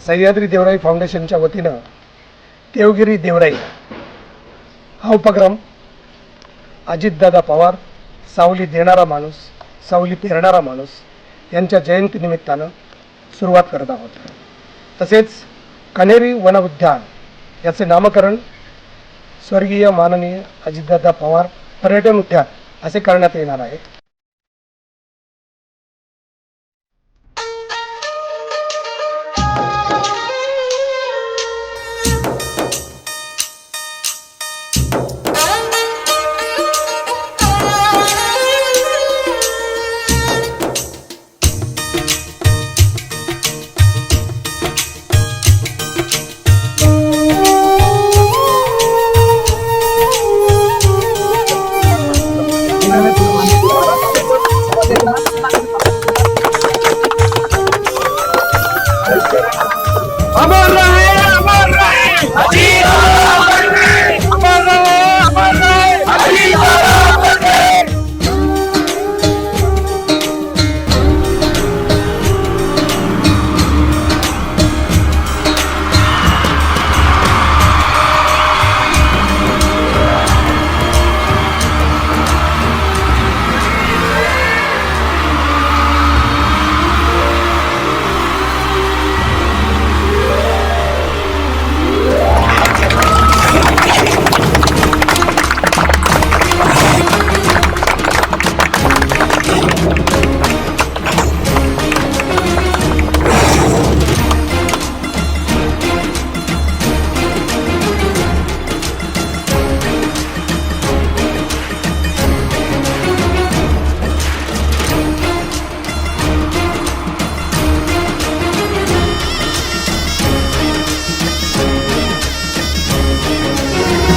सह्याद्री देवराई फाउंडेशनच्या वतीनं देवगिरी देवराई हा उपक्रम अजितदादा पवार, सावली देणारा माणूस, सावली पेरणारा माणूस यांच्या जयंतीनिमित्तानं सुरुवात करत आहोत. तसेच कण्हेरी वन उद्यान याचे नामकरण स्वर्गीय माननीय अजितदादा पवार पर्यटन उद्यान असे करण्यात येणार आहे.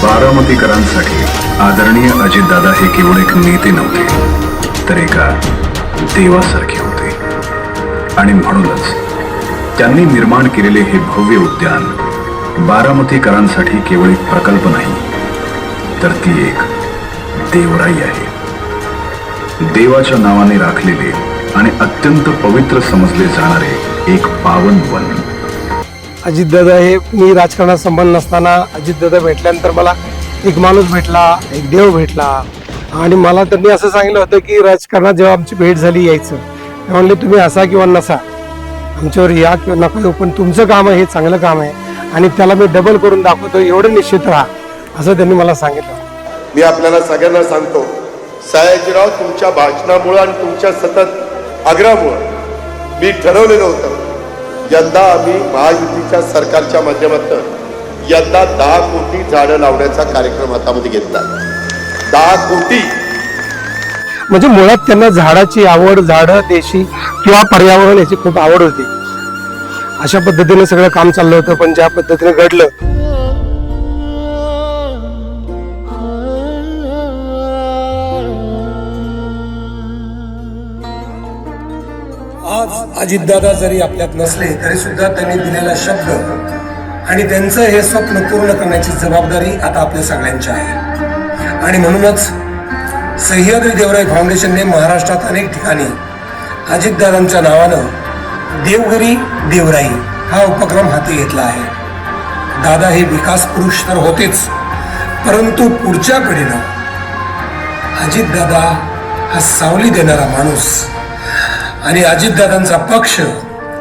बारामतीकरांसाठी आदरणीय अजितदादा हे केवळ एक नेते नव्हते, तर एका देवासारखे होते. आणि म्हणूनच त्यांनी निर्माण केलेले हे भव्य उद्यान बारामतीकरांसाठी केवळ एक प्रकल्प नाही, तर ती एक देवराई आहे. देवाच्या नावाने राखलेले आणि अत्यंत पवित्र समजले जाणारे एक पावन वन. अजितदादा हे मी राजकारणात संबंध नसताना अजितदादा भेटल्यानंतर मला एक माणूस भेटला, एक देव भेटला. आणि मला त्यांनी असं सांगितलं होतं की राजकारणात जेव्हा आमची भेट झाली यायचं, ते म्हणले तुम्ही असा किंवा नसा, आमच्यावर या किंवा नका येऊ, पण तुमचं काम आहे हे चांगलं काम आहे आणि त्याला मी डबल करून दाखवतो, एवढं निश्चित राहा, असं त्यांनी मला सांगितलं. मी आपल्याला सगळ्यांना सांगतो, सयाजीराव तुमच्या भाषणामुळे आणि तुमच्या सतत आग्रहामुळे मी ठरवलेलं होतं, यंदा आम्ही महायुतीच्या सरकारच्या माध्यमातून यंदा 10 कोटी झाडं लावण्याचा कार्यक्रम हातामध्ये घेतला. 10 कोटी म्हणजे मुळात त्यांना झाडाची आवड, झाडं देशी किंवा पर्यावरण याची खूप आवड होती. अशा पद्धतीने सगळं काम चाललं होतं. पण ज्या पद्धतीने घडलं, आज अजितदादा जरी आपल्यात नसले तरी सुद्धा त्यांनी दिलेला शब्द आणि त्यांचं हे स्वप्न पूर्ण करण्याची जबाबदारी आता आपल्या सगळ्यांची आहे. आणि म्हणूनच सह्याद्री देवराई फाउंडेशनने महाराष्ट्रात अनेक ठिकाणी अजितदादांच्या नावानं देवगिरी देवराई हा उपक्रम हाती घेतला आहे. दादा हे विकास पुरुष तर होतेच, परंतु पुढच्या पिढीनं अजितदादा हा सावली देणारा माणूस आणि अजितदादांचा पक्ष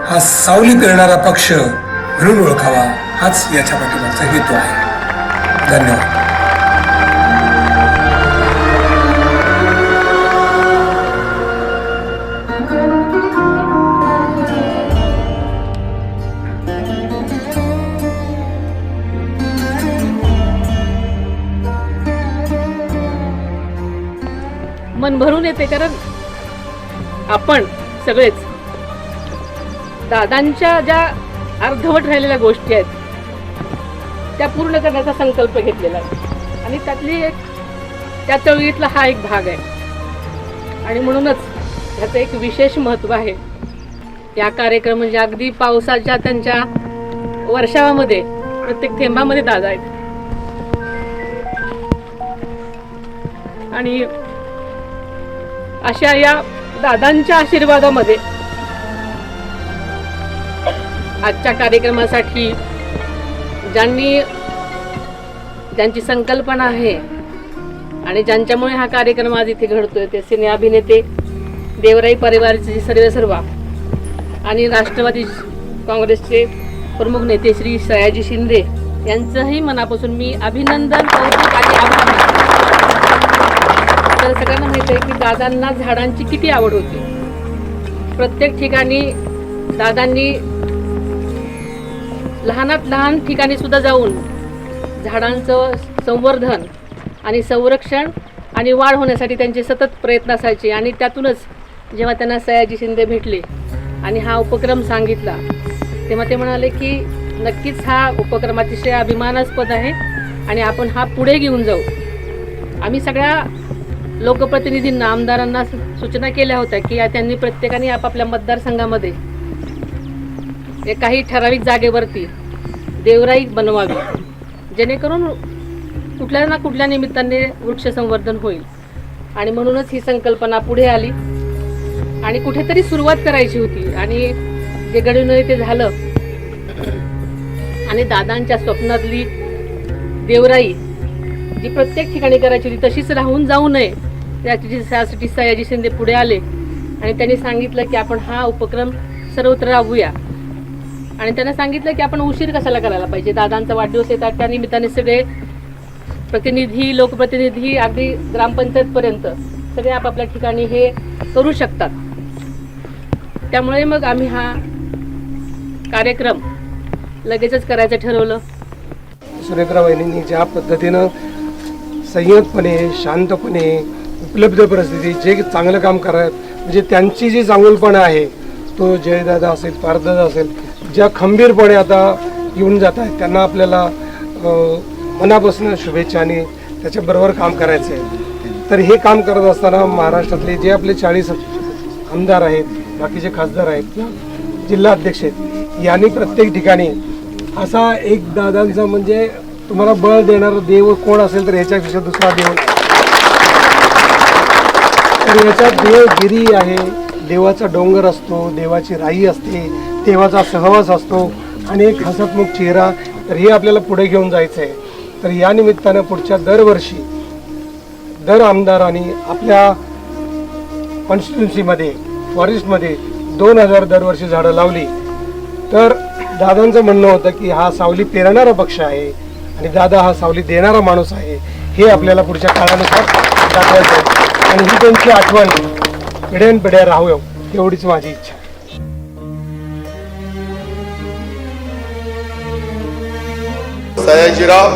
हा सावली पेरणारा पक्ष म्हणून ओळखावा, हाच याच्या पाठीमागचा हेतू आहे. धन्यवाद. मन भरून येते, कारण आपण सगळेच दादांच्या ज्या अर्धवट राहिलेल्या गोष्टी आहेत त्या पूर्ण करण्याचा संकल्प घेतलेला आहे आणि त्यातली एक त्या चळवळीतला हा एक भाग आहे. आणि म्हणूनच ह्याचं एक विशेष महत्त्व आहे. या कार्यक्रम म्हणजे अगदी पावसाच्या त्यांच्या वर्षावामध्ये प्रत्येक थेंबामध्ये दादा आहेत. आणि अशा या दादांच्या आशीर्वादामध्ये आजच्या कार्यक्रमासाठी ज्यांची संकल्पना आहे आणि ज्यांच्यामुळे हा कार्यक्रम आज इथे घडतोय ते सिने अभिनेते, देवराई परिवाराचे सर्वेसर्वा आणि राष्ट्रवादी काँग्रेसचे प्रमुख नेते श्री सयाजी शिंदे यांचंही मनापासून मी अभिनंदन, कौतुक आणि आभार मानते. तर सगळ्यांना माहिती आहे की दादांना झाडांची किती आवड होती. प्रत्येक ठिकाणी दादांनी लहानात लहान ठिकाणी सुद्धा जाऊन झाडांचं संवर्धन आणि संरक्षण आणि वाढ होण्यासाठी त्यांचे सतत प्रयत्न असायचे. आणि त्यातूनच जेव्हा त्यांना सयाजी शिंदे भेटले आणि हा उपक्रम सांगितला तेव्हा ते म्हणाले की नक्कीच हा उपक्रम अतिशय अभिमानास्पद आहे आणि आपण हा पुढे घेऊन जाऊ. आम्ही सगळ्या लोकप्रतिनिधींना, आमदारांना सूचना केल्या होत्या की त्यांनी प्रत्येकाने आपापल्या मतदारसंघामध्ये काही ठराविक जागेवरती देवराई बनवावी, जेणेकरून कुठल्या ना कुठल्या निमित्ताने वृक्ष संवर्धन होईल. आणि म्हणूनच ही संकल्पना पुढे आली आणि कुठेतरी सुरुवात करायची होती आणि जे घडून ते झालं. आणि दादांच्या स्वप्नातली देवराई जी प्रत्येक ठिकाणी करायची होती तशीच राहून जाऊ नये त्यासाठी सयाजी शिंदे पुढे आले आणि त्यांनी सांगितलं की आपण हा उपक्रम सर्वत्र राबवूया. आणि त्यांना सांगितलं की आपण उशीर कशाला करायला पाहिजे, दादांचा वाढदिवस येतात त्या निमित्ताने सगळे प्रतिनिधी, लोकप्रतिनिधी अगदी ग्रामपंचायतपर्यंत सगळे आपापल्या ठिकाणी हे करू शकतात. त्यामुळे मग आम्ही हा कार्यक्रम लगेचच करायचं ठरवलं. सुनेत्रा वहिनींनी ज्या पद्धतीनं संयतपणे, शांतपणे, उपलब्ध परिस्थिती जे चांगलं काम करत म्हणजे त्यांची जी चांगुलपणा आहे तो जयदादा असेल, पार्थदादा असेल, ज्या खंबीरपणे आता येऊन जात आहेत त्यांना आपल्याला मनापासून शुभेच्छा आणि त्याच्याबरोबर काम करायचं आहे. तर हे काम करत असताना महाराष्ट्रातले जे आपले 40 आमदार आहेत, बाकीचे खासदार आहेत, जिल्हा अध्यक्ष आहेत, यांनी प्रत्येक ठिकाणी असा एक दादांचा म्हणजे तुम्हाला बळ देणारा देव कोण असेल तर ह्याच्यापेक्षा दुसरा देव नाही. तर याच्यात देवगिरी आहे, देवाचा डोंगर असतो, देवाची राई असते, देवाचा सहवास असतो आणि एक हसतमुख चेहरा. तर हे आपल्याला पुढे घेऊन जायचं आहे. तर या निमित्तानं पुढच्या दरवर्षी दर आमदारांनी आपल्या कॉन्स्टिट्युन्सीमध्ये, फॉरेस्टमध्ये 2000 दरवर्षी झाडं लावली तर दादांचं म्हणणं होतं की हा सावली पेरणारा पक्ष आहे आणि दादा हा सावली देणारा माणूस आहे. हे आपल्याला पुढच्या काळानुसार दाखवायचं आहे आणि ही त्यांची आठवण पिढ्यानपिढ्या राहू एवढीच माझी इच्छा. सयाजीराव,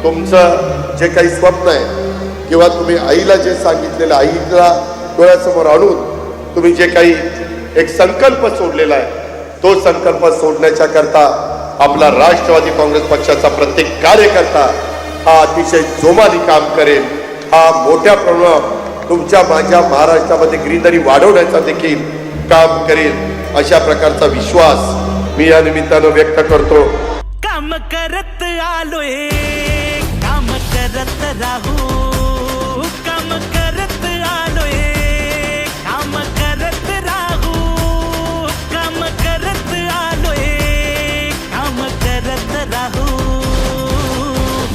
तुमचं जे काही स्वप्न आहे किंवा तुम्ही आईला जे सांगितलेलं, आईला डोळ्यासमोर आणून तुम्ही जे काही एक संकल्प सोडलेला आहे तो संकल्प सोडण्याच्या करता आपला राष्ट्रवादी काँग्रेस पक्षाचा प्रत्येक कार्यकर्ता हा अतिशय जोमाने काम करेल. हा मोठ्या प्रमाणात तुमच्या माझ्या महाराष्ट्रामध्ये ग्रीनरी वाढवण्याचा देखील काम करेल अशा प्रकारचा विश्वास मी या निमित्तानं व्यक्त करतो. काम करत आलोय, काम करत राहू, काम करत आलोय, काम करत राहू, काम करत आलोय, काम करत राहू.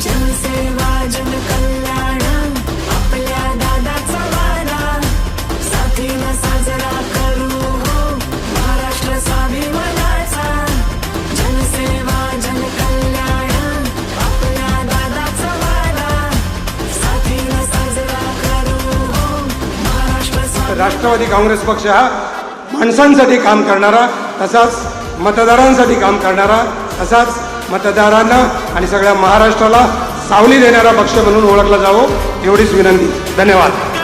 जनसेवा जनकल्याण आपल्या दादाचा वारा, साथीनं साजरा करू हो महाराष्ट्र स्वाभिमानाचा. जनसेवा जनकल्याण आपल्या दादाचा वारा, साथीनं साजरा करू हो महाराष्ट्र. राष्ट्रवादी काँग्रेस पक्ष हा माणसांसाठी काम करणारा, तसाच मतदारांसाठी काम करणारा, तसाच मतदारांना आणि सगळ्या महाराष्ट्राला सावली देणारा पक्ष म्हणून ओळखला जावं एवढीच विनंती. धन्यवाद.